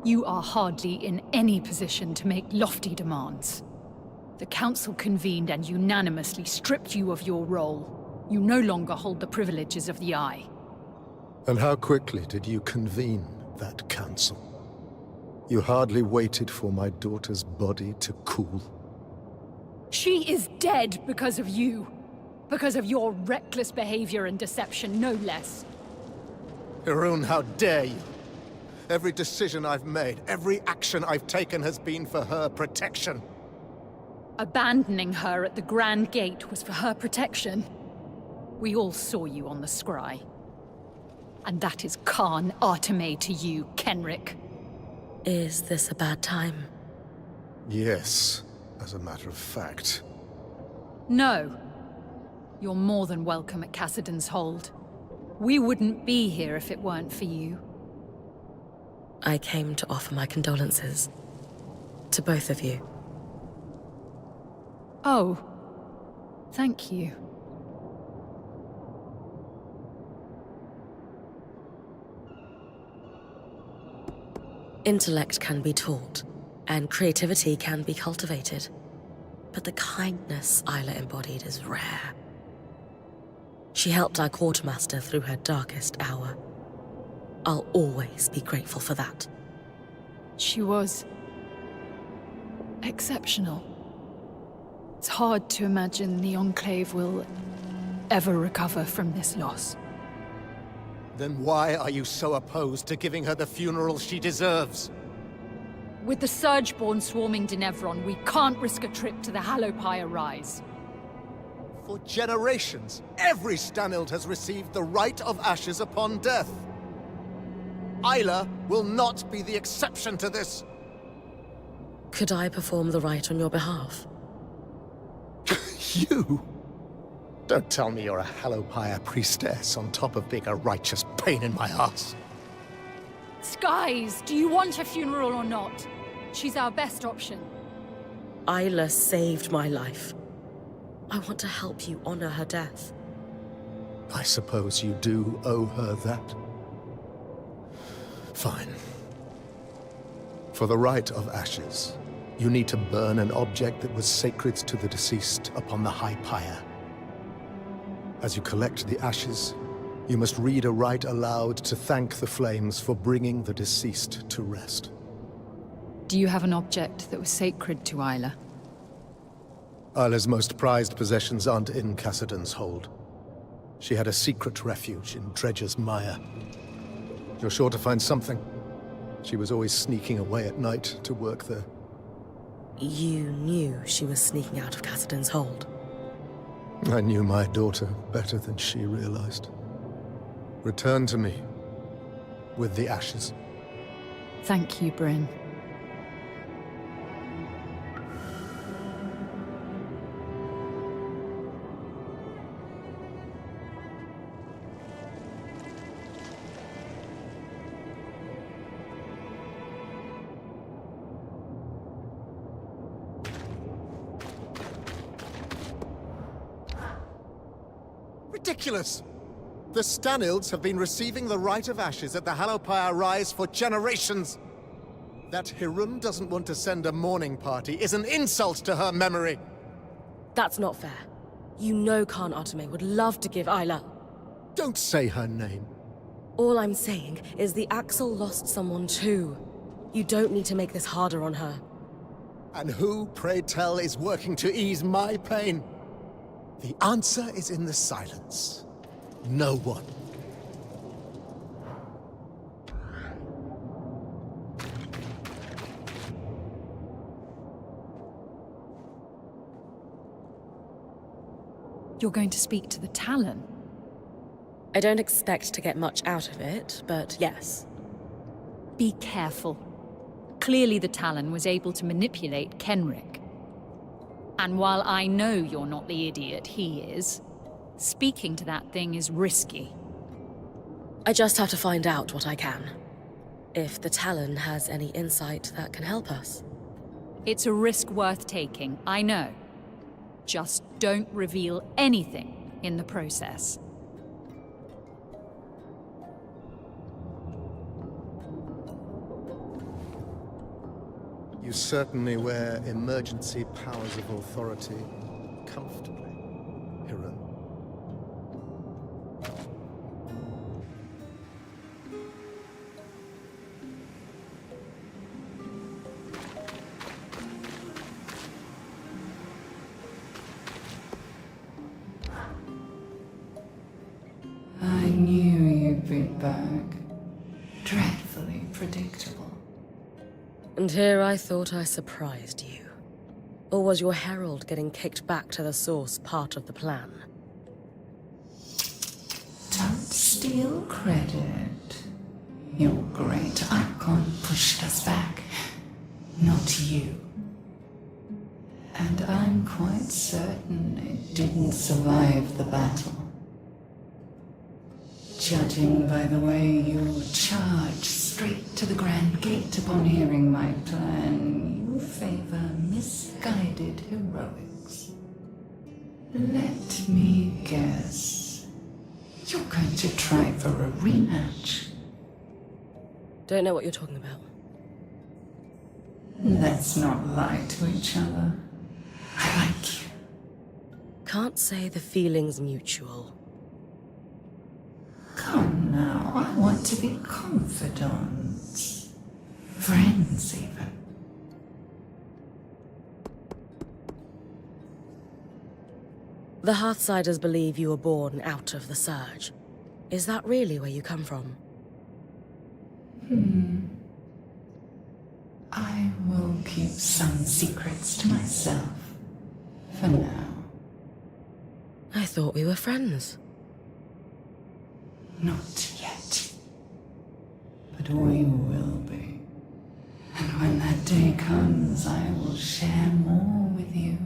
You are hardly in any position to make lofty demands. The Council convened and unanimously stripped you of your role. You no longer hold the privileges of the Eye. And how quickly did you convene that council? You hardly waited for my daughter's body to cool. She is dead because of you. Because of your reckless behavior and deception, no less. Hirun, how dare you? Every decision I've made, every action I've taken has been for her protection. Abandoning her at the Grand Gate was for her protection. We all saw you on the scry. And that is Khan Arteme to you, Kenric. Is this a bad time? Yes, as a matter of fact. No. You're more than welcome at Cassidon's Hold. We wouldn't be here if it weren't for you. I came to offer my condolences. To both of you. Oh. Thank you. Intellect can be taught, and creativity can be cultivated. But the kindness Isla embodied is rare. She helped our quartermaster through her darkest hour. I'll always be grateful for that. She was exceptional. It's hard to imagine the Enclave will ever recover from this loss. Then why are you so opposed to giving her the funeral she deserves? With the Surgeborn swarming Denevron, we can't risk a trip to the Hallowpire Rise. For generations, every Stanild has received the rite of ashes upon death. Isla will not be the exception to this. Could I perform the rite on your behalf? You? Don't tell me you're a Hallowpire priestess on top of being a righteous pain in my ass. Skies, do you want a funeral or not? She's our best option. Isla saved my life. I want to help you honor her death. I suppose you do owe her that. Fine. For the rite of ashes, you need to burn an object that was sacred to the deceased upon the High Pyre. As you collect the ashes, you must read a rite aloud to thank the flames for bringing the deceased to rest. Do you have an object that was sacred to Isla? Isla's most prized possessions aren't in Cassidon's Hold. She had a secret refuge in Dredger's Mire. You're sure to find something. She was always sneaking away at night to work there. You knew she was sneaking out of Cassidon's Hold. I knew my daughter better than she realized. Return to me with the ashes. Thank you, Bryn. Ridiculous! The Stanilds have been receiving the rite of ashes at the Hallowpire Rise for generations. That Hirun doesn't want to send a mourning party is an insult to her memory. That's not fair. You know Khan Arteme would love to give Isla. Don't say her name. All I'm saying is the Axel lost someone too. You don't need to make this harder on her. And who, pray tell, is working to ease my pain? The answer is in the silence. No one. You're going to speak to the Talon? I don't expect to get much out of it, but yes. Be careful. Clearly the Talon was able to manipulate Kenric. And while I know you're not the idiot he is, speaking to that thing is risky. I just have to find out what I can. If the Talon has any insight that can help us. It's a risk worth taking, I know. Just don't reveal anything in the process. You certainly wear emergency powers of authority comfortably, hero. I knew you'd be back. Dreadfully predictable. And here I thought I surprised you. Or was your herald getting kicked back to the source part of the plan? Don't steal credit. Your great icon pushed us back, not you. And I'm quite certain it didn't survive the battle. Judging by the way you charged straight to the Grand Gate upon hearing my plan, you favor misguided heroics. Let me guess. You're going to try for a rematch. Don't know what you're talking about. Let's not lie to each other. I like you. Can't say the feeling's mutual. Come now, I want to be confidants. Friends, even. The Hearthsiders believe you were born out of the Surge. Is that really where you come from? I will keep some secrets to myself. For now. I thought we were friends. Not yet. But we will be. And when that day comes, I will share more with you.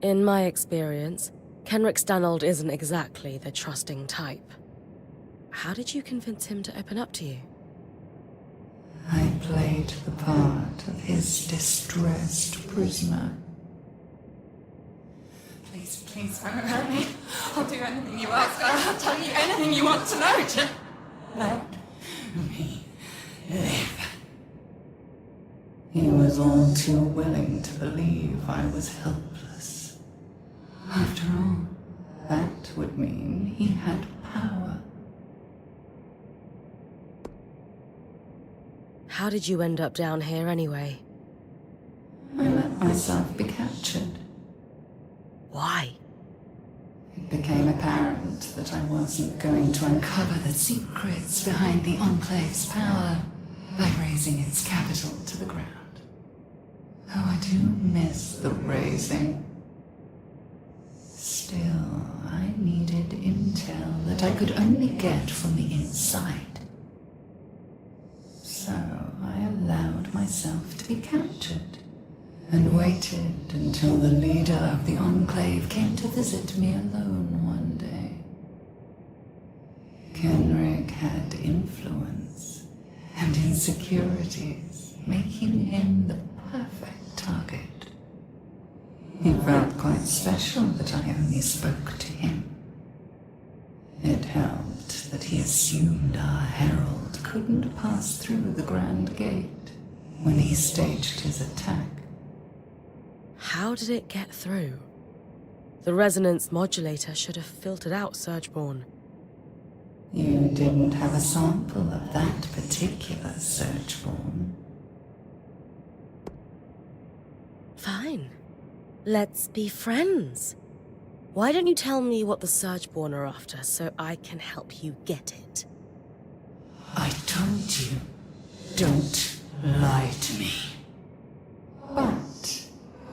In my experience, Kenrick Stanold isn't exactly the trusting type. How did you convince him to open up to you? I played the part of his distressed prisoner. Please don't hurt me. I'll do anything you ask. I'll tell you anything you want to know. Just let me live. He was all too willing to believe I was helpless. After all, that would mean he had power. How did you end up down here anyway? I let myself be captured. Why? It became apparent that I wasn't going to uncover the secrets behind the Enclave's power by razing its capital to the ground. Oh, I do miss the razing. Still, I needed intel that I could only get from the inside. So I allowed myself to be captured and waited until the leader of the Enclave came to visit me alone one day. Kenrick had influence and insecurities, making him the perfect target. He felt quite special that I only spoke to him. It helped that he assumed our herald couldn't pass through the Grand Gate when he staged his attack. How did it get through? The resonance modulator should have filtered out Surgeborn. You didn't have a sample of that particular Surgeborn. Fine. Let's be friends. Why don't you tell me what the Surgeborn are after so I can help you get it? I told you, don't lie to me. But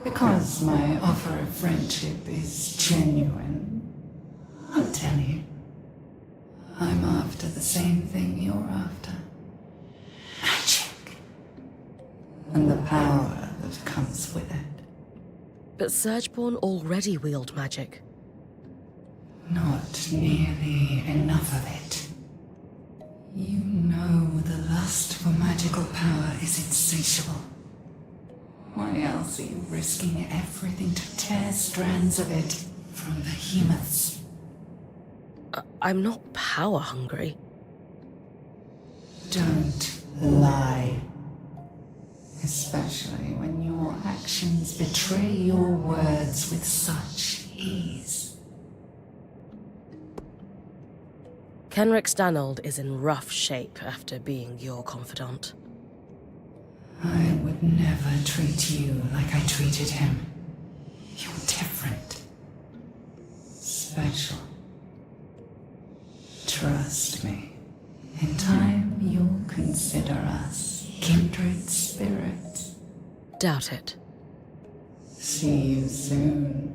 because my offer of friendship is genuine, I'll tell you. I'm after the same thing you're after. Magic. And the power that comes with it. But Surgeborn already wield magic. Not nearly enough of it. You know the lust for magical power is insatiable. Why else are you risking everything to tear strands of it from behemoths? I'm not power hungry. Don't lie. Especially when your actions betray your words with such ease. Kenrick Stanold is in rough shape after being your confidant. I would never treat you like I treated him. You're different. Special. Trust me. In time, you'll consider us kindred spirits. Doubt it. See you soon.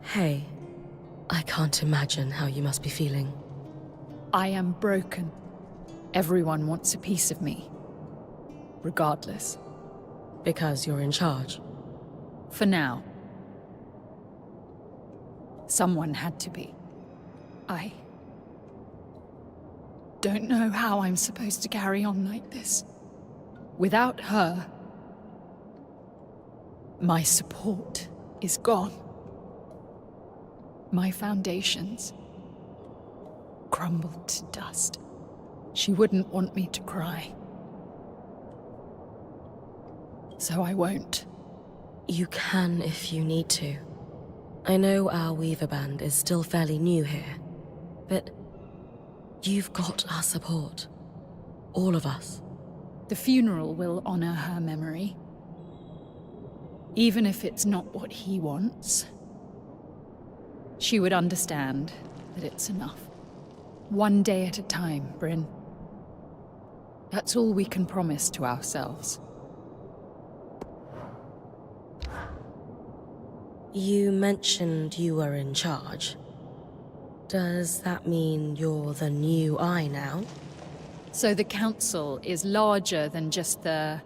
Hey, I can't imagine how you must be feeling. I am broken. Everyone wants a piece of me. Regardless. Because you're in charge. For now. Someone had to be. I don't know how I'm supposed to carry on like this. Without her, my support is gone. My foundations crumbled to dust. She wouldn't want me to cry. So I won't. You can if you need to. I know our Weaver Band is still fairly new here, but you've got our support. All of us. The funeral will honor her memory. Even if it's not what he wants. She would understand that it's enough. One day at a time, Bryn. That's all we can promise to ourselves. You mentioned you were in charge. Does that mean you're the new Eye now? So the council is larger than just the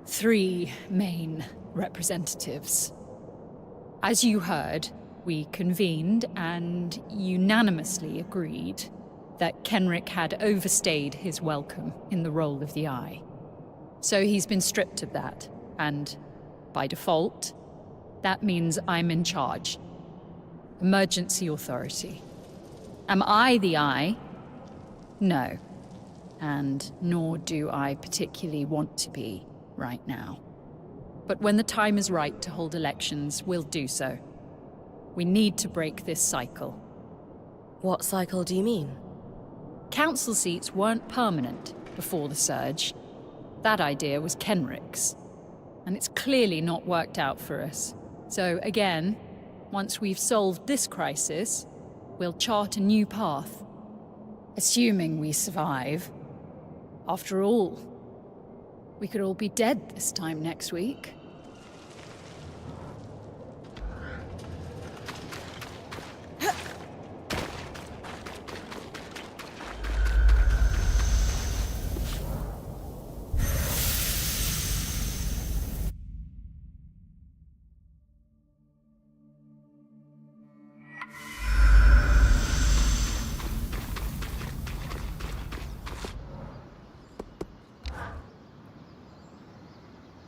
3 main representatives. As you heard, we convened and unanimously agreed that Kenrick had overstayed his welcome in the role of the Eye. So he's been stripped of that, and by default, that means I'm in charge. Emergency authority. Am I the Eye? No. And nor do I particularly want to be right now. But when the time is right to hold elections, we'll do so. We need to break this cycle. What cycle do you mean? Council seats weren't permanent before the surge. That idea was Kenrick's. And it's clearly not worked out for us. So again, once we've solved this crisis, we'll chart a new path. Assuming we survive. After all, we could all be dead this time next week.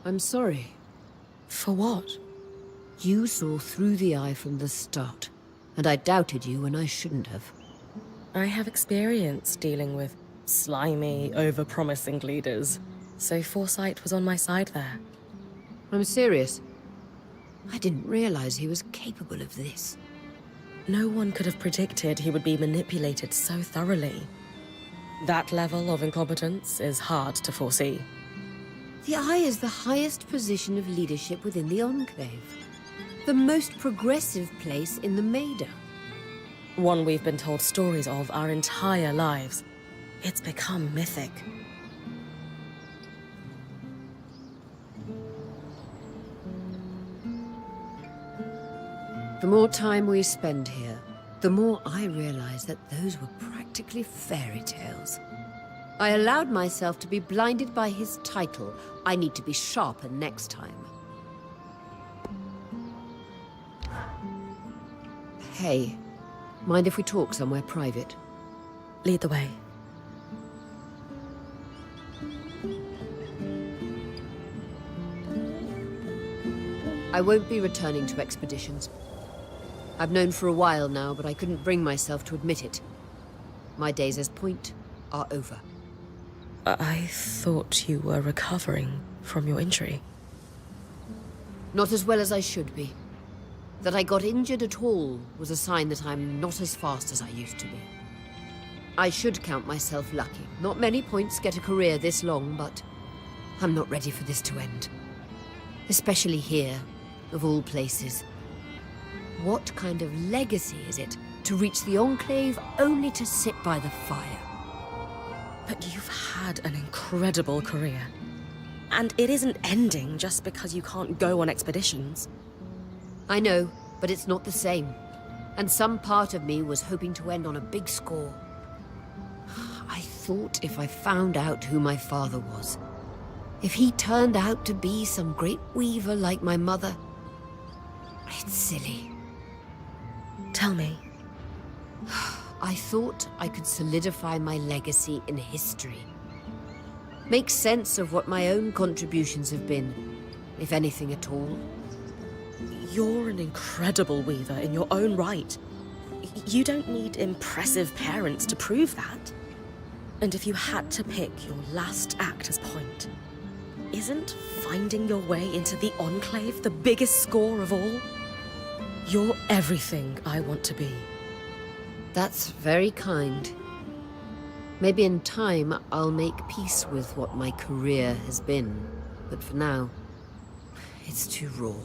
I'm sorry. For what? You saw through the Eye from the start, and I doubted you when I shouldn't have. I have experience dealing with slimy, over-promising leaders, so foresight was on my side there. I'm serious. I didn't realize he was capable of this. No one could have predicted he would be manipulated so thoroughly. That level of incompetence is hard to foresee. The Eye is the highest position of leadership within the Enclave. The most progressive place in the Maida. One we've been told stories of our entire lives. It's become mythic. The more time we spend here, the more I realize that those were practically fairy tales. I allowed myself to be blinded by his title. I need to be sharper next time. Hey, mind if we talk somewhere private? Lead the way. I won't be returning to expeditions. I've known for a while now, but I couldn't bring myself to admit it. My days as Point are over. I thought you were recovering from your injury. Not as well as I should be. That I got injured at all was a sign that I'm not as fast as I used to be. I should count myself lucky. Not many Points get a career this long, but I'm not ready for this to end. Especially here, of all places. What kind of legacy is it to reach the Enclave only to sit by the fire? But you've had an incredible career. And it isn't ending just because you can't go on expeditions. I know, but it's not the same. And some part of me was hoping to end on a big score. I thought if I found out who my father was, if he turned out to be some great weaver like my mother, it's silly. Tell me. I thought I could solidify my legacy in history. Make sense of what my own contributions have been, if anything at all. You're an incredible weaver in your own right. You don't need impressive parents to prove that. And if you had to pick your last act as Point, isn't finding your way into the Enclave the biggest score of all? You're everything I want to be. That's very kind. Maybe in time I'll make peace with what my career has been. But for now, it's too raw.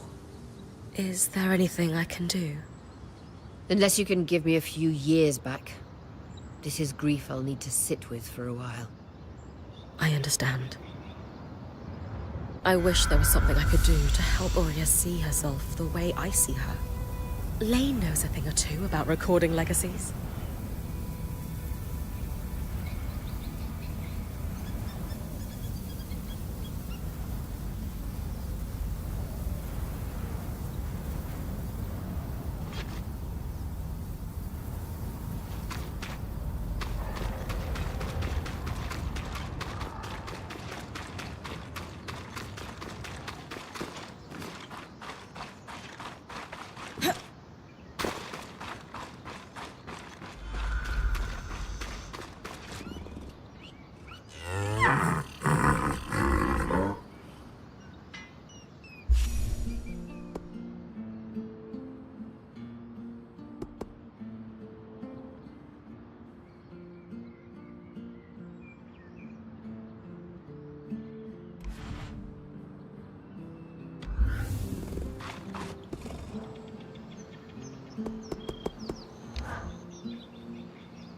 Is there anything I can do? Unless you can give me a few years back. This is grief I'll need to sit with for a while. I understand. I wish there was something I could do to help Aurea see herself the way I see her. Lane knows a thing or two about recording legacies.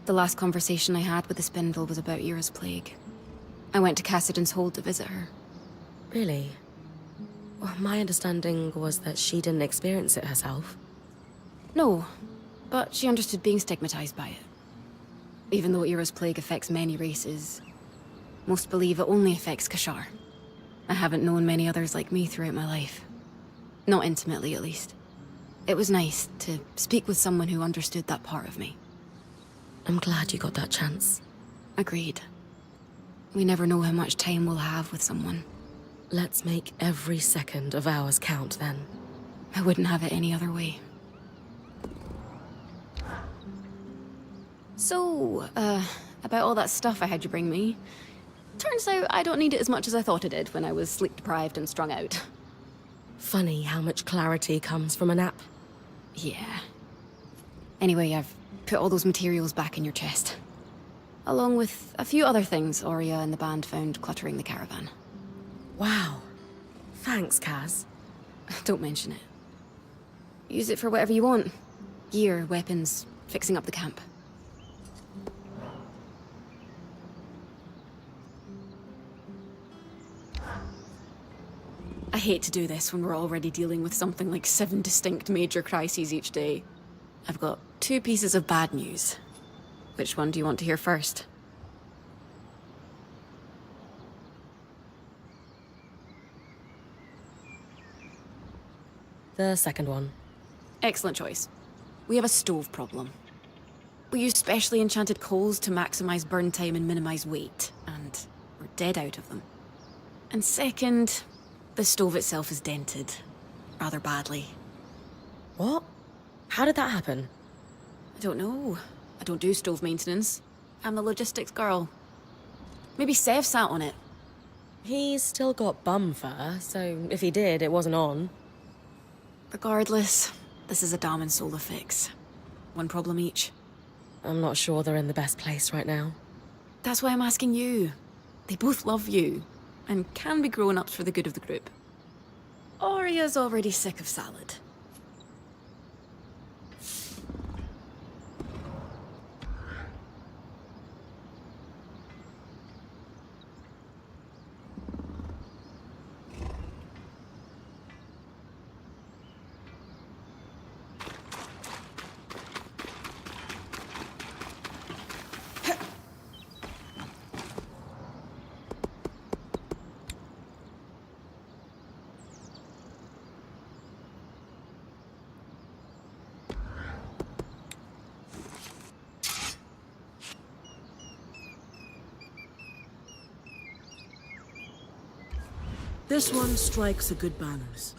The last conversation I had with the Spindle was about Ira's plague. I went to Cassidy's Hold to visit her. Really? Well, my understanding was that she didn't experience it herself. No, but she understood being stigmatized by it. Even though Ira's plague affects many races, most believe it only affects Kashar. I haven't known many others like me throughout my life. Not intimately, at least. It was nice to speak with someone who understood that part of me. I'm glad you got that chance. Agreed. We never know how much time we'll have with someone. Let's make every second of ours count, then. I wouldn't have it any other way. So, about all that stuff I had you bring me. Turns out I don't need it as much as I thought I did when I was sleep-deprived and strung out. Funny how much clarity comes from a nap. Yeah. Anyway, I've put all those materials back in your chest. Along with a few other things Aurea and the band found cluttering the caravan. Wow. Thanks, Kaz. Don't mention it. Use it for whatever you want. Gear, weapons, fixing up the camp. I hate to do this when we're already dealing with something like 7 distinct major crises each day. I've got 2 pieces of bad news. Which one do you want to hear first? The second one. Excellent choice. We have a stove problem. We use specially enchanted coals to maximize burn time and minimize weight, and we're dead out of them. And second, the stove itself is dented. Rather badly. What? How did that happen? I don't know. I don't do stove maintenance. I'm the logistics girl. Maybe Sev sat on it. He's still got bum fur, so if he did, it wasn't on. Regardless, this is a damn and solar fix. One problem each. I'm not sure they're in the best place right now. That's why I'm asking you. They both love you, and can be grown-ups for the good of the group. Arya's already sick of salad. This one strikes a good balance.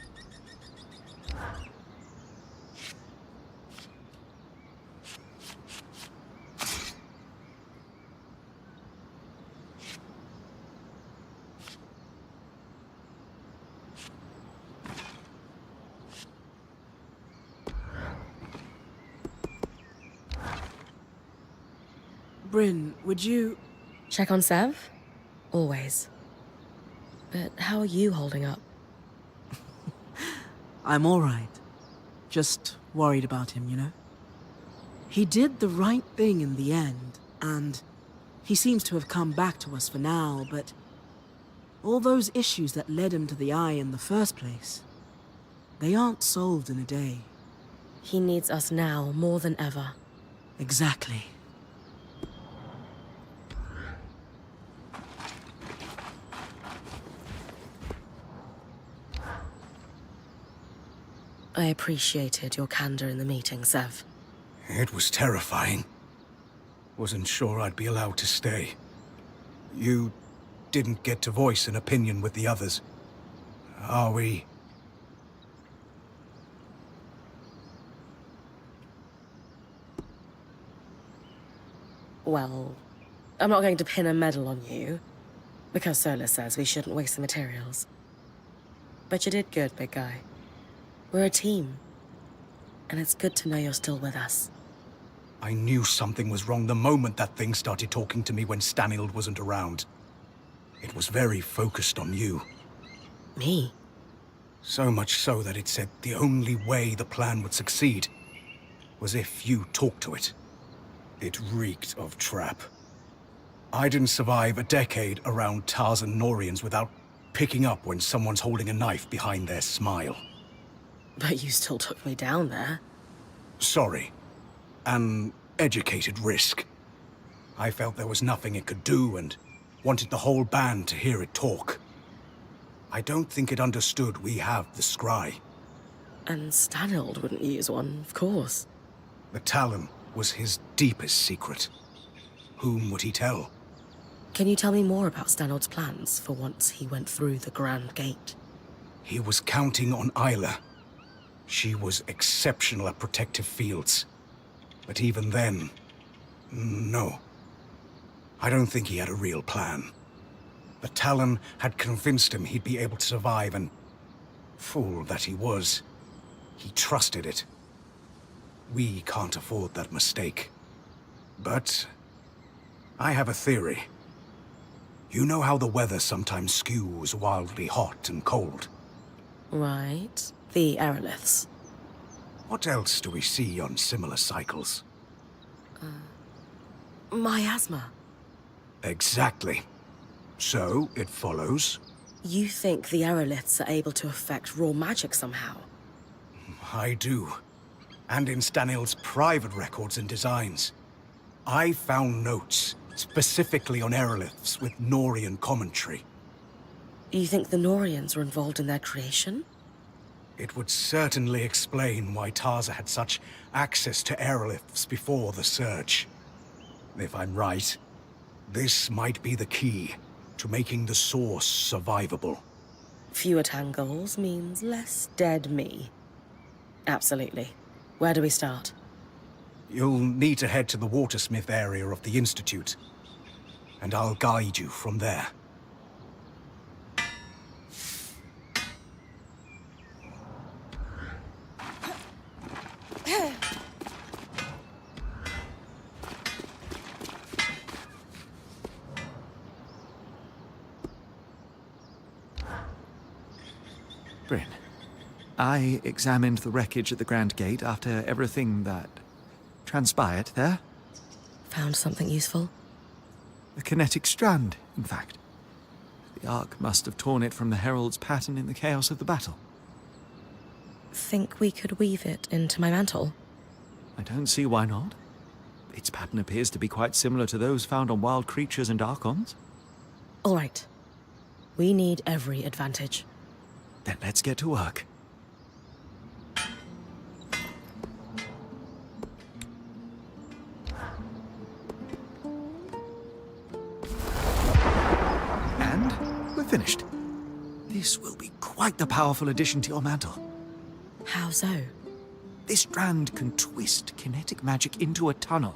Bryn, would you... Check on Sev? Always. But how are you holding up? I'm all right. Just worried about him, you know? He did the right thing in the end, and he seems to have come back to us for now, but all those issues that led him to the Eye in the first place, they aren't solved in a day. He needs us now more than ever. Exactly. I appreciated your candor in the meeting, Sev. It was terrifying. Wasn't sure I'd be allowed to stay. You didn't get to voice an opinion with the others. Are we... Well, I'm not going to pin a medal on you, because Solas says we shouldn't waste the materials. But you did good, big guy. We're a team, and it's good to know you're still with us. I knew something was wrong the moment that thing started talking to me when Stanild wasn't around. It was very focused on you. Me? So much so that it said the only way the plan would succeed was if you talked to it. It reeked of trap. I didn't survive a decade around Tarzan Norians without picking up when someone's holding a knife behind their smile. But you still took me down there. Sorry. An educated risk. I felt there was nothing it could do and wanted the whole band to hear it talk. I don't think it understood we have the scry. And Stanild wouldn't use one, of course. The Talon was his deepest secret. Whom would he tell? Can you tell me more about Stanild's plans for once he went through the Grand Gate? He was counting on Isla. She was exceptional at protective fields. But even then, no. I don't think he had a real plan. The Talon had convinced him he'd be able to survive, and fool that he was, he trusted it. We can't afford that mistake. But I have a theory. You know how the weather sometimes skews wildly hot and cold? Right. The aeroliths. What else do we see on similar cycles? Miasma. Exactly. So, it follows... You think the aeroliths are able to affect raw magic somehow? I do. And in Stanild's private records and designs. I found notes specifically on aeroliths with Norian commentary. You think the Norians were involved in their creation? It would certainly explain why Taza had such access to airlifts before the Surge. If I'm right, this might be the key to making the Source survivable. Fewer tangles means less dead me. Absolutely. Where do we start? You'll need to head to the Watersmith area of the Institute, and I'll guide you from there. Bryn, I examined the wreckage at the Grand Gate after everything that transpired there. Found something useful? A kinetic strand, in fact. The Ark must have torn it from the Herald's pattern in the chaos of the battle. Think we could weave it into my mantle? I don't see why not. Its pattern appears to be quite similar to those found on wild creatures and Archons. All right. We need every advantage. Then let's get to work. And we're finished. This will be quite the powerful addition to your mantle. How so? This strand can twist kinetic magic into a tunnel.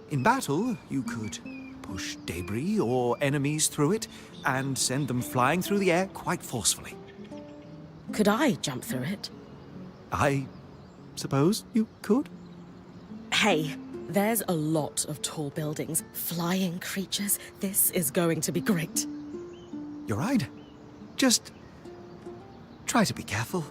In battle, you could push debris or enemies through it and send them flying through the air quite forcefully. Could I jump through it? I suppose you could? Hey, there's a lot of tall buildings, flying creatures. This is going to be great. You're right. Just try to be careful.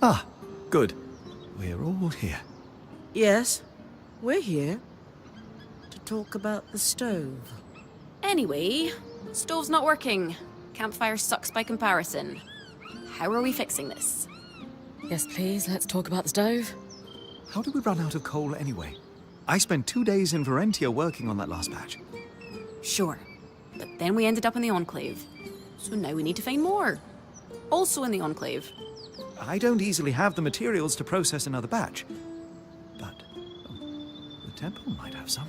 Ah, good. We're all here. Yes, we're here to talk about the stove. Anyway, stove's not working. Campfire sucks by comparison. How are we fixing this? Yes, please, let's talk about the stove. How did we run out of coal anyway? I spent 2 days in Varentia working on that last batch. Sure, but then we ended up in the Enclave. So now we need to find more. Also in the Enclave. I don't easily have the materials to process another batch. But the temple might have some.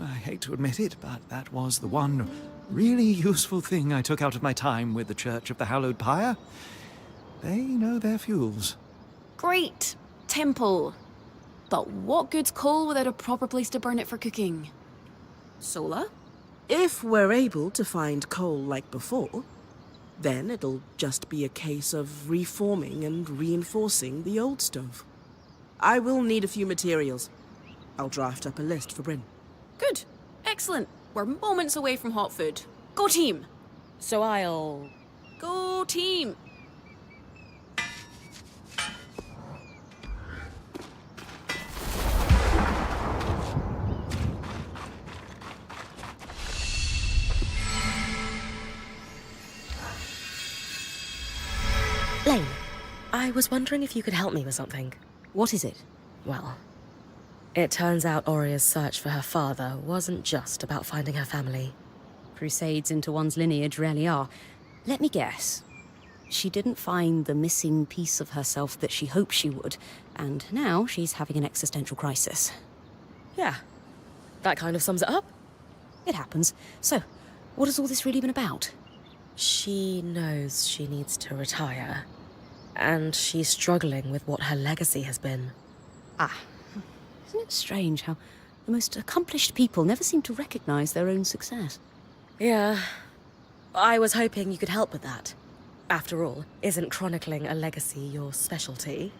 I hate to admit it, but that was the one really useful thing I took out of my time with the Church of the Hallowed Pyre. They know their fuels. Great! Temple. But what good's coal without a proper place to burn it for cooking? Sola? If we're able to find coal like before, then it'll just be a case of reforming and reinforcing the old stove. I will need a few materials. I'll draft up a list for Bryn. Good. Excellent. We're moments away from hot food. Go team! So I'll... Go team! Lane, I was wondering if you could help me with something. What is it? Well, it turns out Oria's search for her father wasn't just about finding her family. Crusades into one's lineage rarely are. Let me guess. She didn't find the missing piece of herself that she hoped she would, and now she's having an existential crisis. Yeah, that kind of sums it up. It happens. So, what has all this really been about? She knows she needs to retire, and she's struggling with what her legacy has been. Ah, isn't it strange how the most accomplished people never seem to recognize their own success? Yeah, I was hoping you could help with that. After all, isn't chronicling a legacy your specialty?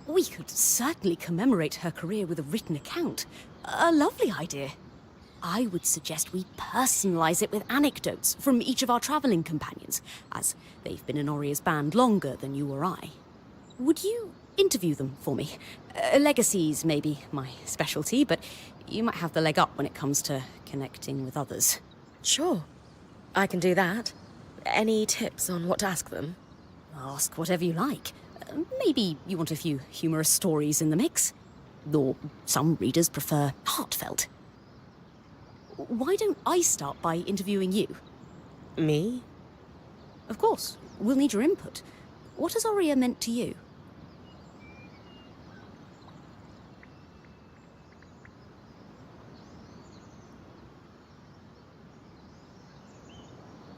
We could certainly commemorate her career with a written account. A lovely idea. I would suggest we personalize it with anecdotes from each of our traveling companions, as they've been in Oria's band longer than you or I. Would you interview them for me. Legacies may be my specialty, but you might have the leg up when it comes to connecting with others. Sure, I can do that. Any tips on what to ask them? Ask whatever you like. Maybe you want a few humorous stories in the mix? Or some readers prefer heartfelt. Why don't I start by interviewing you? Me? Of course, we'll need your input. What has Aurea meant to you?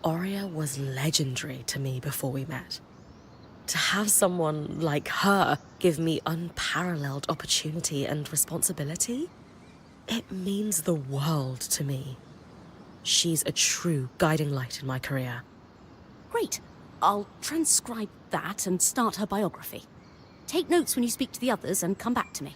Aurea was legendary to me before we met. To have someone like her give me unparalleled opportunity and responsibility, it means the world to me. She's a true guiding light in my career. Great. I'll transcribe that and start her biography. Take notes when you speak to the others and come back to me.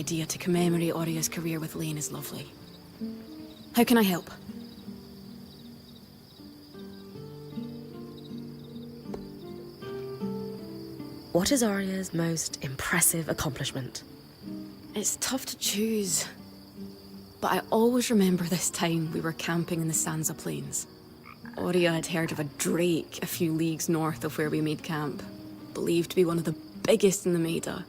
idea to commemorate Oria's career with Lane is lovely. How can I help? What is Oria's most impressive accomplishment? It's tough to choose. But I always remember this time we were camping in the Sansa Plains. Oria had heard of a drake a few leagues north of where we made camp, believed to be one of the biggest in the Maida.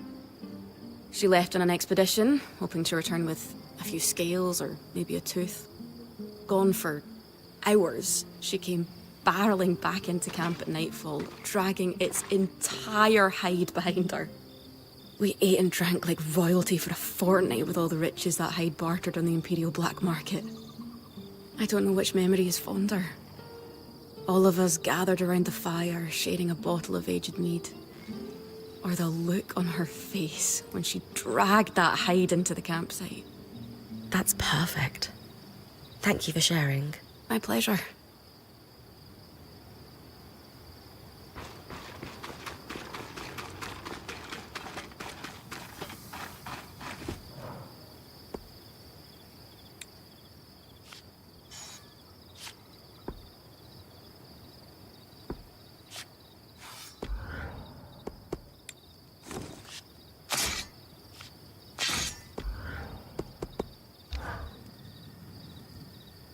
She left on an expedition, hoping to return with a few scales or maybe a tooth. Gone for hours, she came barreling back into camp at nightfall, dragging its entire hide behind her. We ate and drank like royalty for a fortnight with all the riches that hide bartered on the Imperial black market. I don't know which memory is fonder. All of us gathered around the fire, sharing a bottle of aged mead. Or the look on her face when she dragged that hide into the campsite. That's perfect. Thank you for sharing. My pleasure.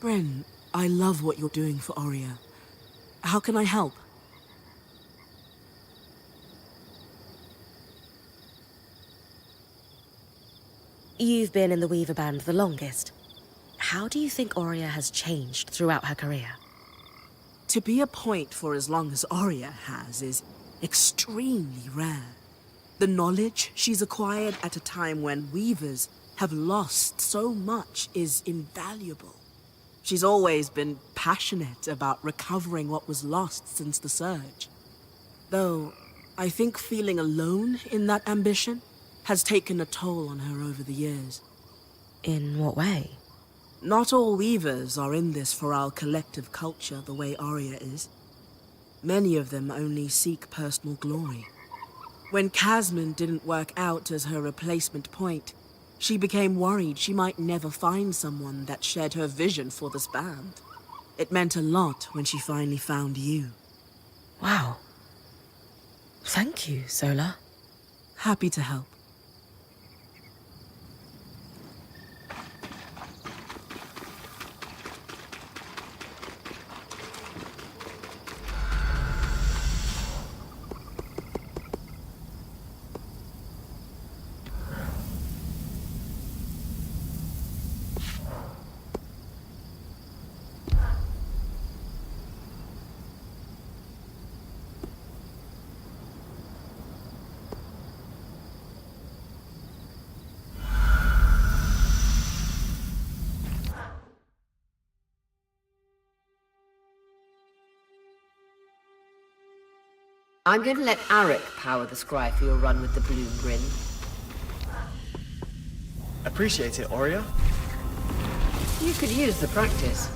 Bren, I love what you're doing for Oria. How can I help? You've been in the Weaver Band the longest. How do you think Oria has changed throughout her career? To be a point for as long as Oria has is extremely rare. The knowledge she's acquired at a time when Weavers have lost so much is invaluable. She's always been passionate about recovering what was lost since the Surge. Though, I think feeling alone in that ambition has taken a toll on her over the years. In what way? Not all Weavers are in this for our collective culture the way Oria is. Many of them only seek personal glory. When Casman didn't work out as her replacement point, she became worried she might never find someone that shared her vision for this band. It meant a lot when she finally found you. Wow. Thank you, Sola. Happy to help. I'm going to let Arik power the scry for your run with the Blue Grin. Appreciate it, Oria. You could use the practice.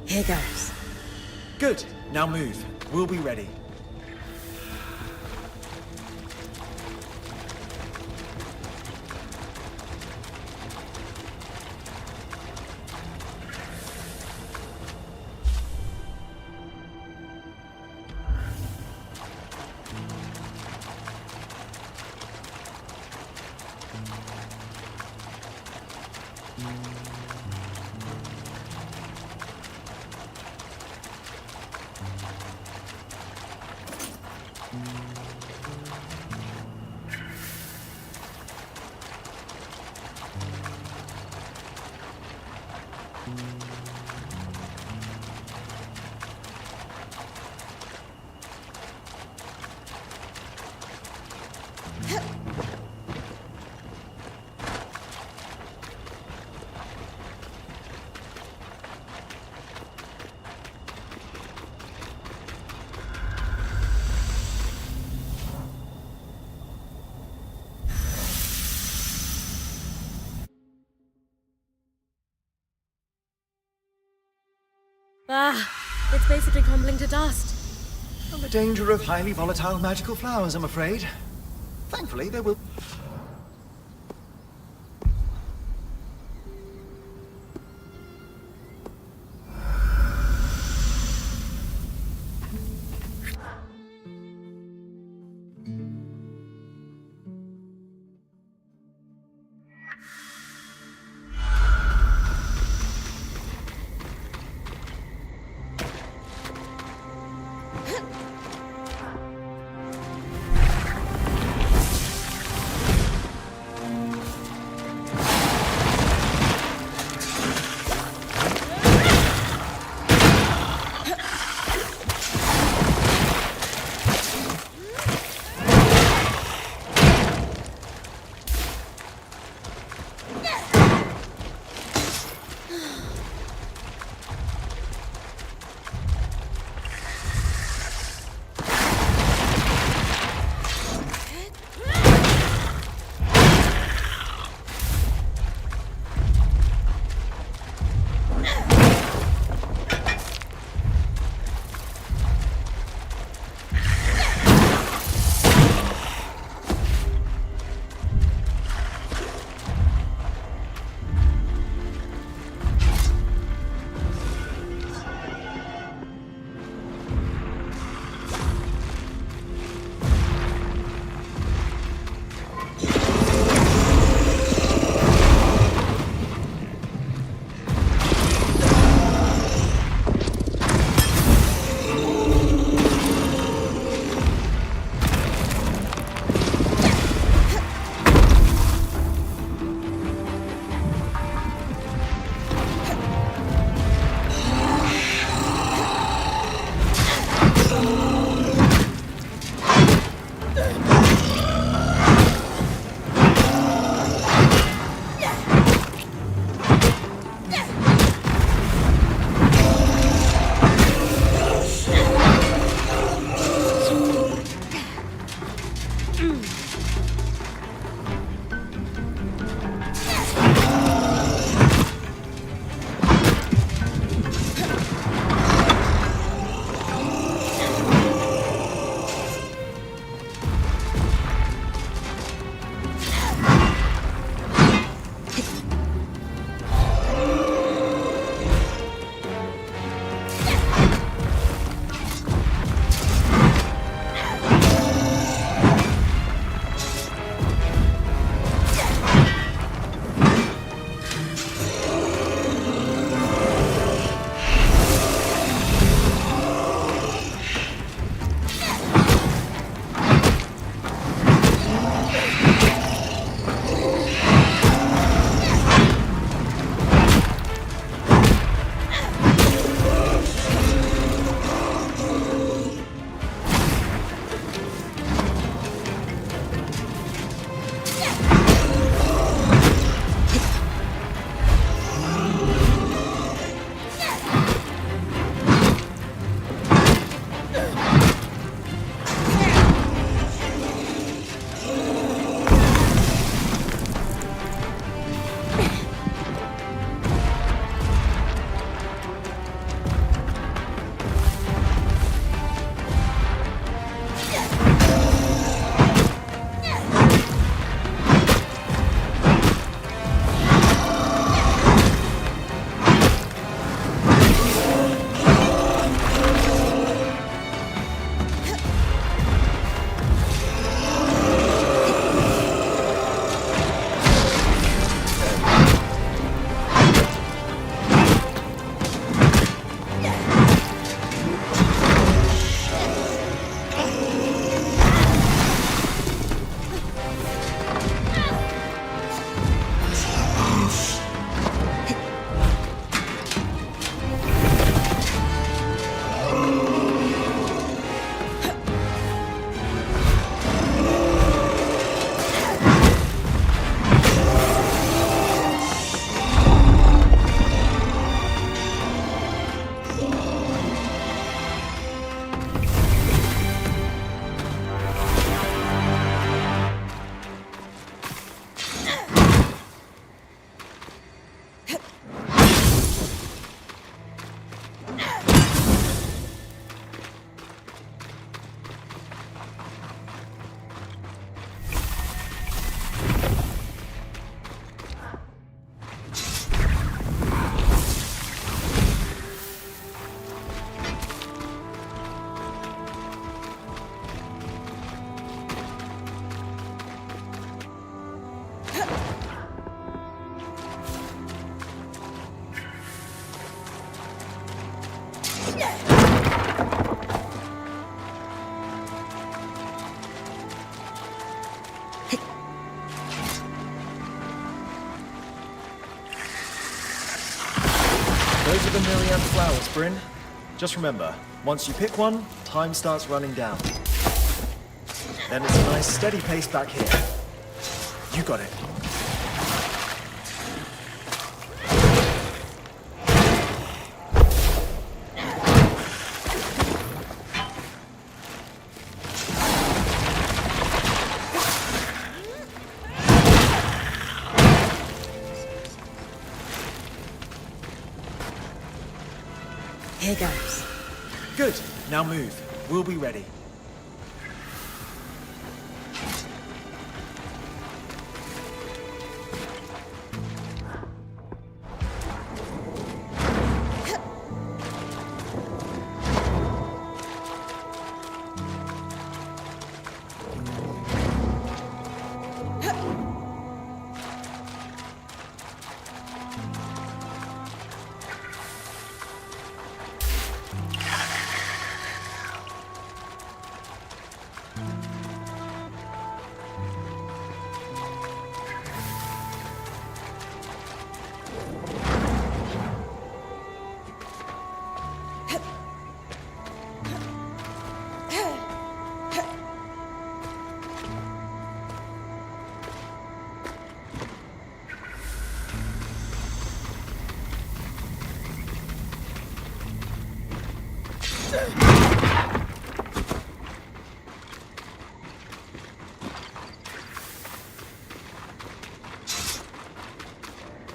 Here goes. Good. Now move. We'll be ready. Ah, it's basically crumbling to dust. And the danger of highly volatile magical flowers, I'm afraid. Thankfully, there will... Those are the Myriad flowers, Bryn. Just remember, once you pick one, time starts running down. Then it's a nice steady pace back here. You got it. Here goes. Good. Now move. We'll be ready.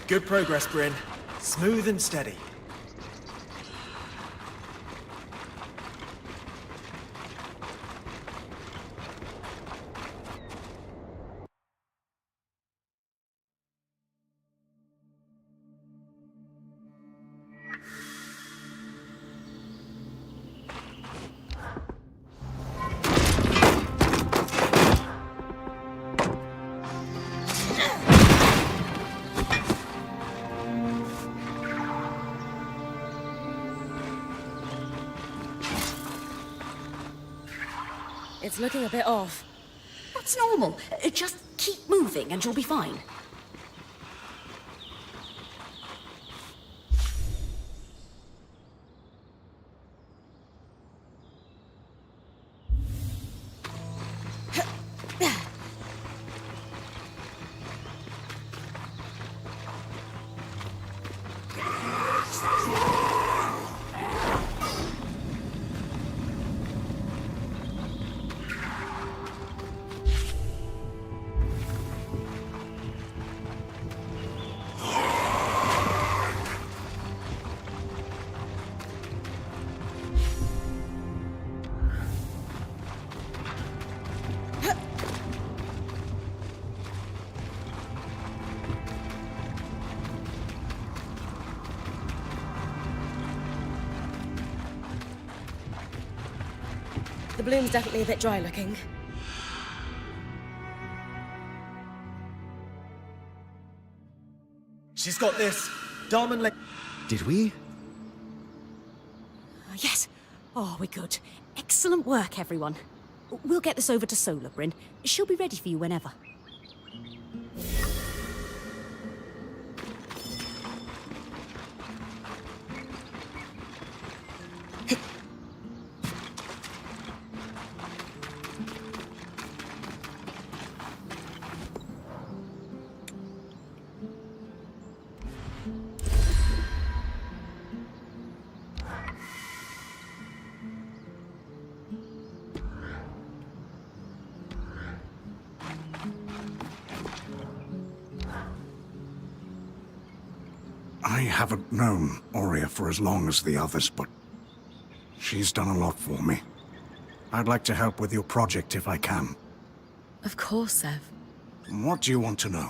Good progress, Bryn. Smooth and steady. It's looking a bit off. That's normal. Just keep moving and you'll be fine. The bloom's definitely a bit dry looking. She's got this. Diamond leg. Did we? Yes. Oh, we're good. Excellent work, everyone. We'll get this over to Solar, Bryn. She'll be ready for you whenever. I haven't known Aurea for as long as the others, but she's done a lot for me. I'd like to help with your project if I can. Of course, Sev. What do you want to know?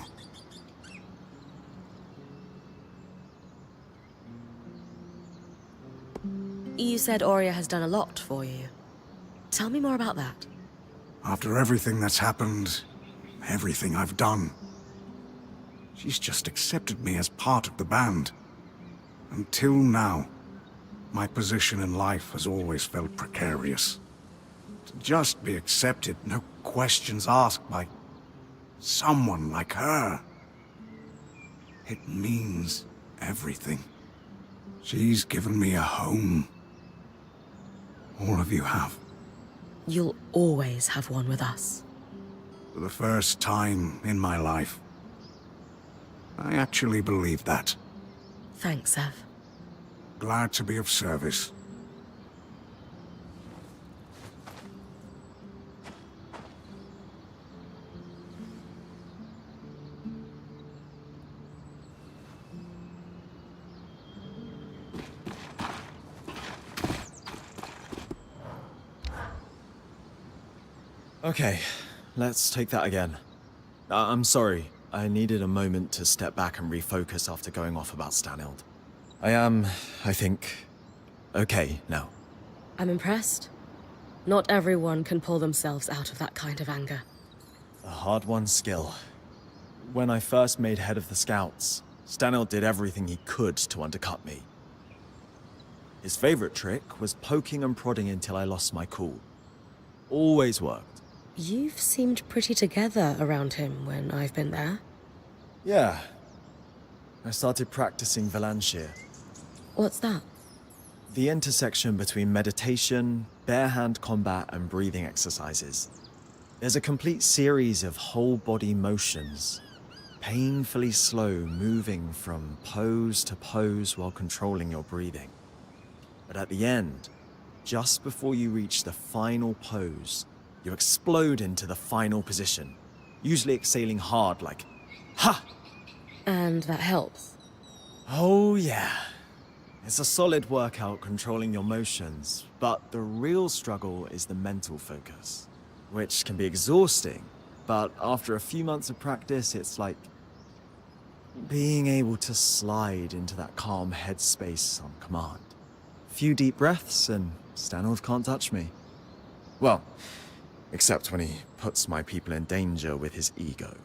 You said Aurea has done a lot for you. Tell me more about that. After everything that's happened, everything I've done, she's just accepted me as part of the band. Until now. My position in life has always felt precarious. To just be accepted, no questions asked by someone like her. It means everything. She's given me a home. All of you have. You'll always have one with us. For the first time in my life, I actually believe that. Thanks, Ev. Glad to be of service. Okay, let's take that again. I'm sorry. I needed a moment to step back and refocus after going off about Stanild. I think, okay now. I'm impressed. Not everyone can pull themselves out of that kind of anger. A hard-won skill. When I first made head of the Scouts, Stanild did everything he could to undercut me. His favorite trick was poking and prodding until I lost my cool. Always worked. You've seemed pretty together around him when I've been there. Yeah. I started practicing Valanshir. What's that? The intersection between meditation, bare-hand combat, and breathing exercises. There's a complete series of whole-body motions, painfully slow, moving from pose to pose while controlling your breathing. But at the end, just before you reach the final pose, you explode into the final position, usually exhaling hard like, ha! And that helps. Oh yeah. It's a solid workout controlling your motions, but the real struggle is the mental focus, which can be exhausting, but after a few months of practice, it's like being able to slide into that calm headspace on command. A few deep breaths and Stanild can't touch me. Well, except when he puts my people in danger with his ego.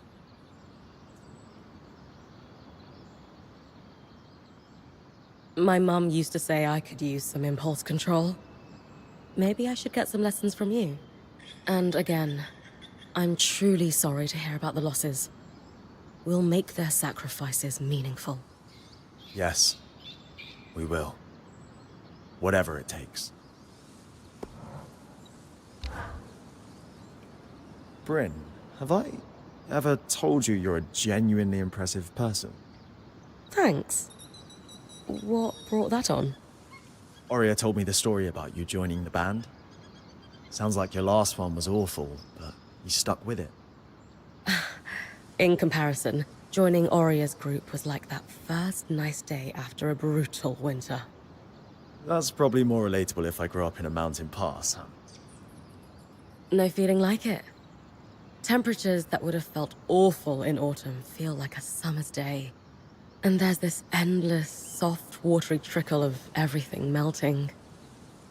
My mum used to say I could use some impulse control. Maybe I should get some lessons from you. And again, I'm truly sorry to hear about the losses. We'll make their sacrifices meaningful. Yes, we will. Whatever it takes. Bryn, have I ever told you you're a genuinely impressive person? Thanks. What brought that on? Oria told me the story about you joining the band. Sounds like your last one was awful, but you stuck with it. In comparison, joining Oria's group was like that first nice day after a brutal winter. That's probably more relatable if I grew up in a mountain pass, huh? No feeling like it. Temperatures that would have felt awful in autumn feel like a summer's day. And there's this endless, soft, watery trickle of everything melting.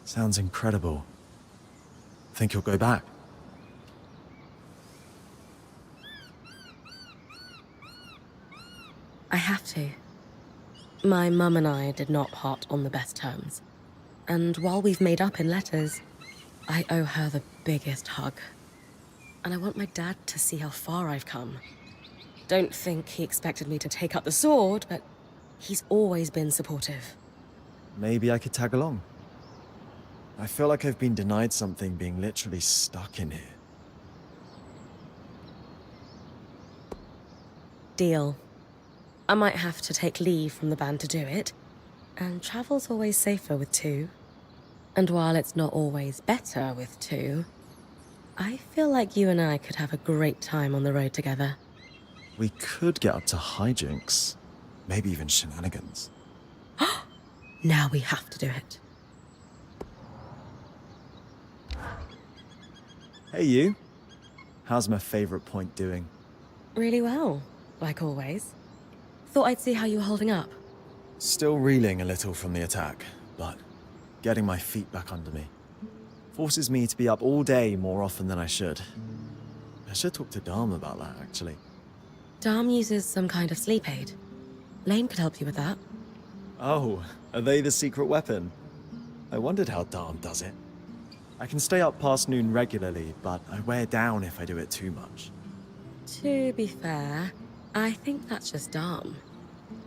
Sounds incredible. Think you'll go back? I have to. My mum and I did not part on the best terms. And while we've made up in letters, I owe her the biggest hug. And I want my dad to see how far I've come. Don't think he expected me to take up the sword, but he's always been supportive. Maybe I could tag along. I feel like I've been denied something being literally stuck in here. Deal. I might have to take leave from the band to do it, and travel's always safer with two. And while it's not always better with two, I feel like you and I could have a great time on the road together. We could get up to hijinks. Maybe even shenanigans. Now we have to do it. Hey you. How's my favorite point doing? Really well, like always. Thought I'd see how you were holding up. Still reeling a little from the attack, but getting my feet back under me. Forces me to be up all day more often than I should. I should talk to Dharm about that, actually. Dharm uses some kind of sleep aid. Lane could help you with that. Oh, are they the secret weapon? I wondered how Dharm does it. I can stay up past noon regularly, but I wear down if I do it too much. To be fair, I think that's just Dharm.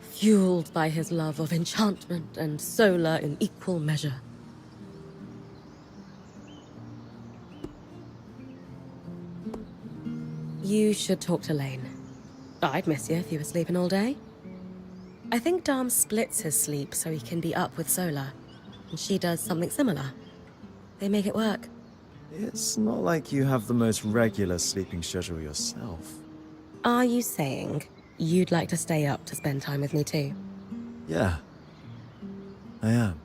Fueled by his love of enchantment and solar in equal measure. You should talk to Lane. I'd miss you if you were sleeping all day. I think Dharm splits his sleep so he can be up with Solar, and she does something similar. They make it work. It's not like you have the most regular sleeping schedule yourself. Are you saying you'd like to stay up to spend time with me too? Yeah, I am.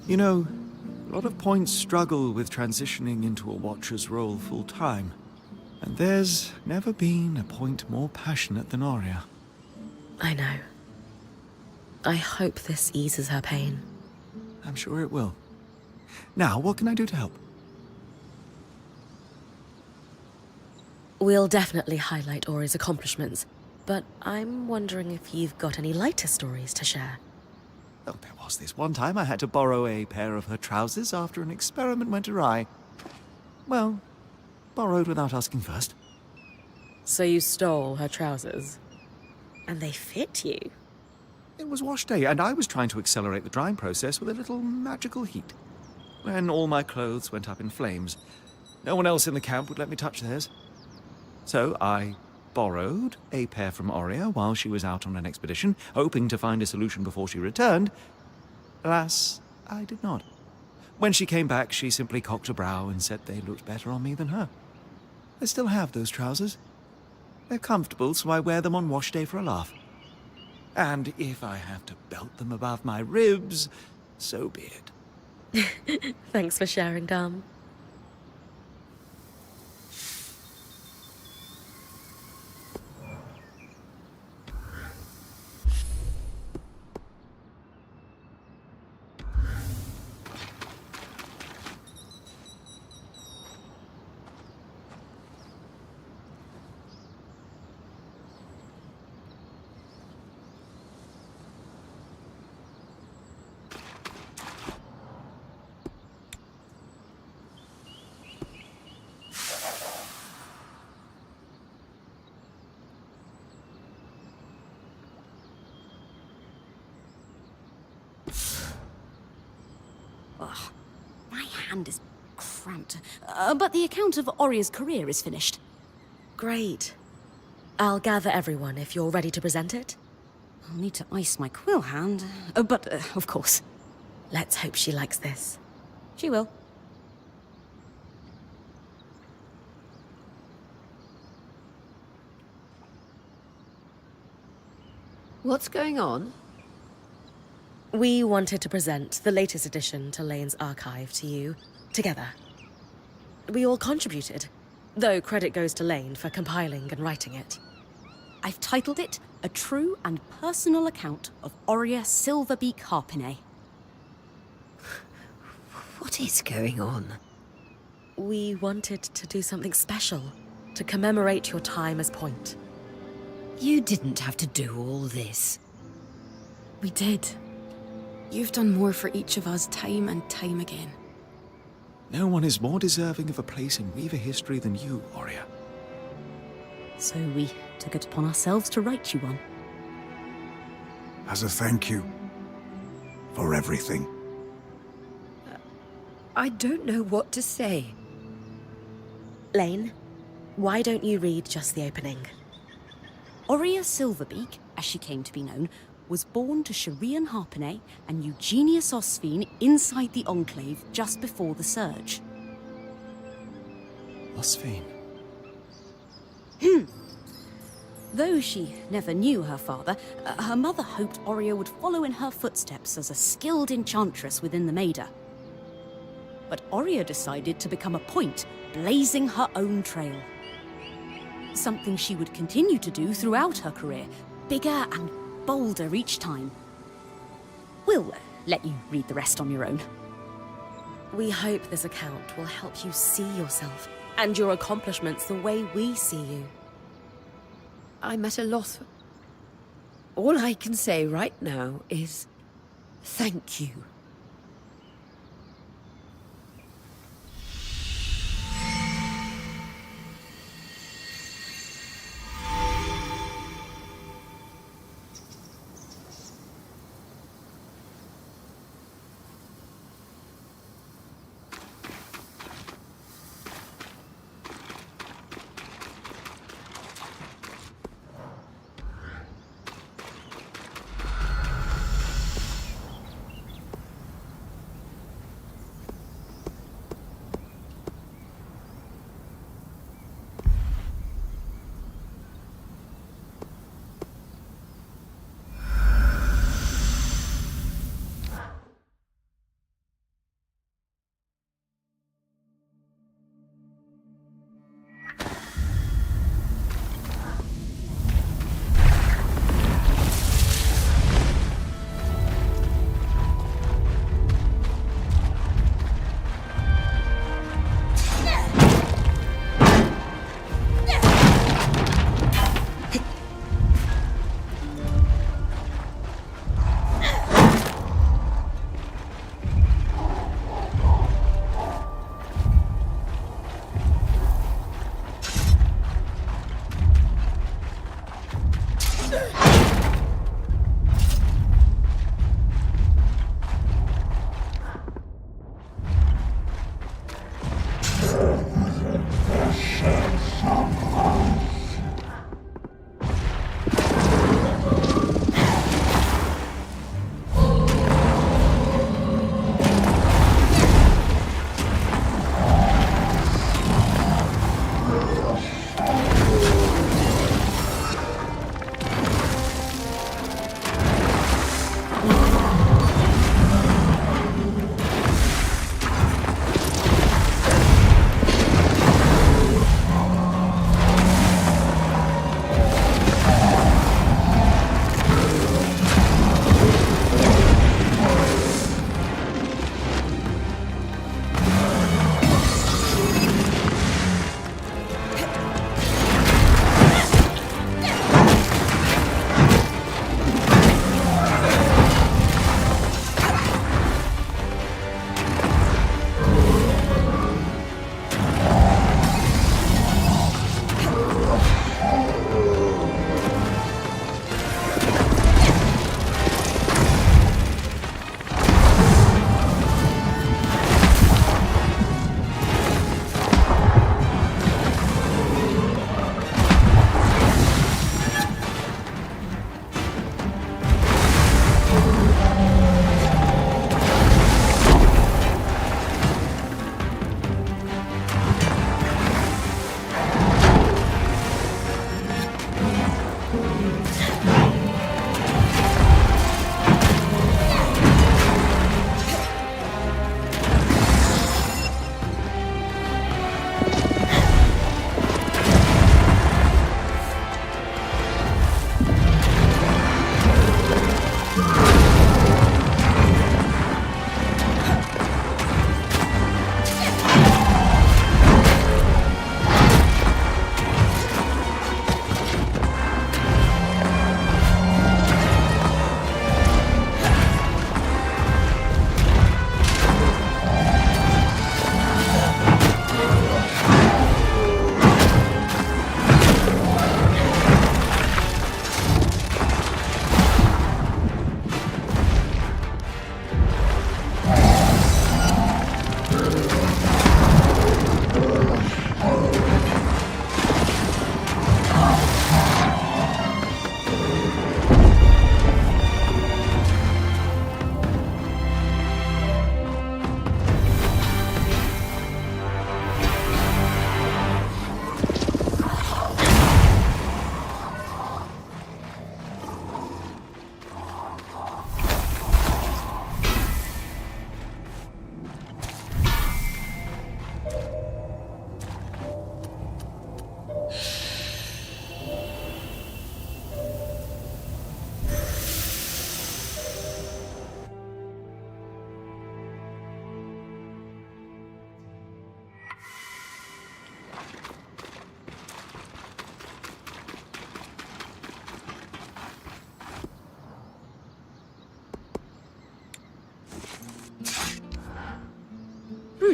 You know, a lot of points struggle with transitioning into a Watcher's role full-time. And there's never been a point more passionate than Aurea. I know. I hope this eases her pain. I'm sure it will. Now, what can I do to help? We'll definitely highlight Auria's accomplishments, but I'm wondering if you've got any lighter stories to share. Oh, there was this one time I had to borrow a pair of her trousers after an experiment went awry. Well, borrowed without asking first. So you stole her trousers? And they fit you? It was wash day, and I was trying to accelerate the drying process with a little magical heat. When all my clothes went up in flames, no one else in the camp would let me touch theirs. So I borrowed a pair from Aurea while she was out on an expedition, hoping to find a solution before she returned. Alas, I did not. When she came back, she simply cocked a brow and said they looked better on me than her. I still have those trousers. They're comfortable, so I wear them on wash day for a laugh. And if I have to belt them above my ribs, so be it. Thanks for sharing, Dharm. Ugh, my hand is cramped. But the account of Aurea's career is finished. Great. I'll gather everyone if you're ready to present it. I'll need to ice my quill hand. But, of course. Let's hope she likes this. She will. What's going on? We wanted to present the latest addition to Lane's archive to you, together. We all contributed, though credit goes to Lane for compiling and writing it. I've titled it A True and Personal Account of Aurea Silverbeak Harpinet. What is going on? We wanted to do something special to commemorate your time as Point. You didn't have to do all this. We did. You've done more for each of us time and time again. No one is more deserving of a place in Weaver history than you, Aurea. So we took it upon ourselves to write you one. As a thank you for everything. I don't know what to say. Lane, why don't you read just the opening? Aurea Silverbeak, as she came to be known, was born to Sharian Harpinet and Eugenius Osphine inside the Enclave just before the Surge. Osphine. Though she never knew her father, her mother hoped Aurea would follow in her footsteps as a skilled enchantress within the Maida. But Aurea decided to become a Point, blazing her own trail. something she would continue to do throughout her career, bigger and bolder each time. We'll let you read the rest on your own. We hope this account will help you see yourself and your accomplishments the way we see you. I'm at a loss. All I can say right now is thank you.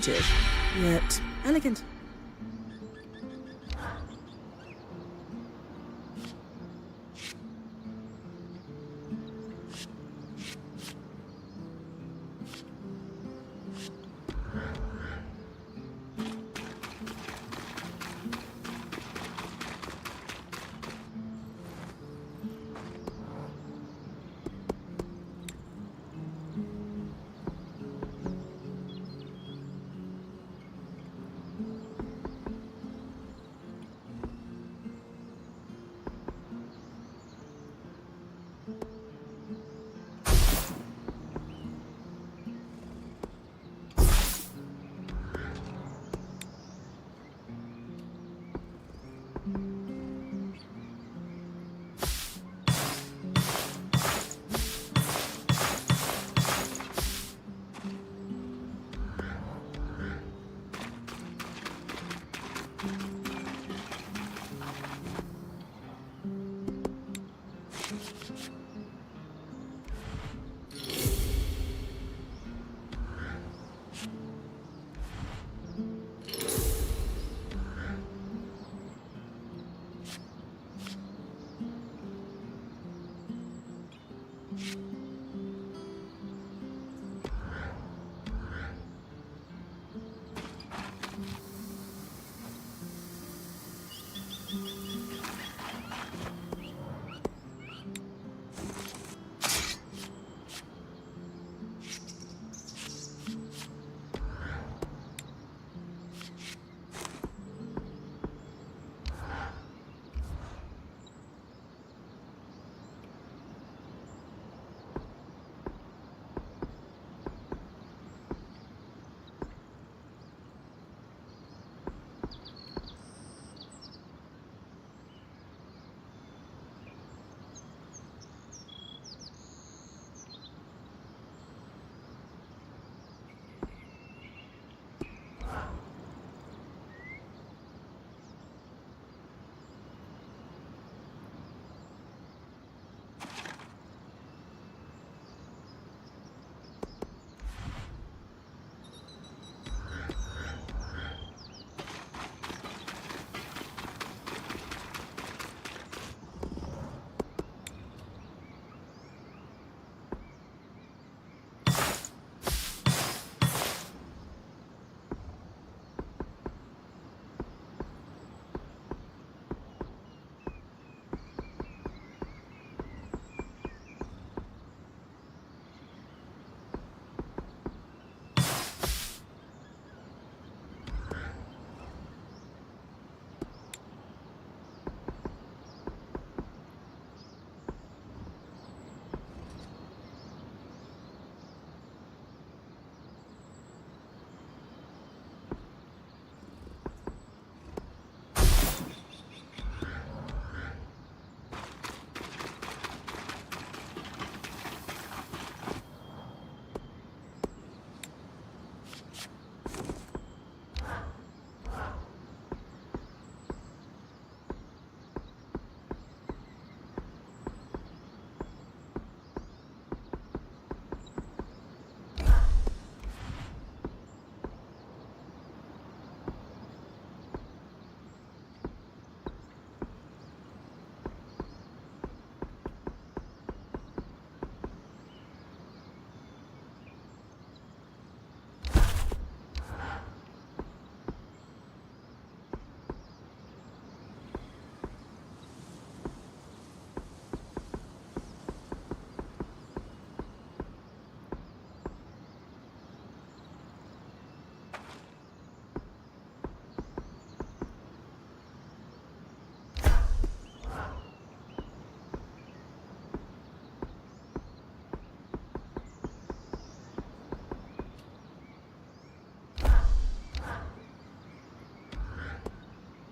primitive, yet elegant.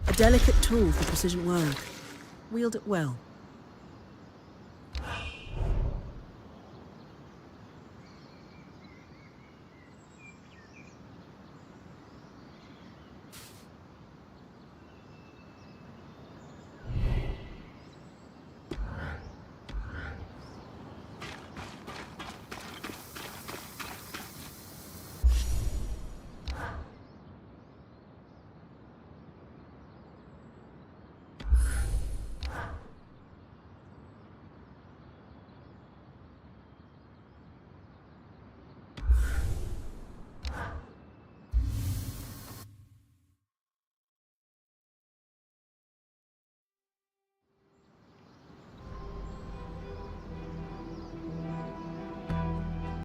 A delicate tool for precision work. Wield it well.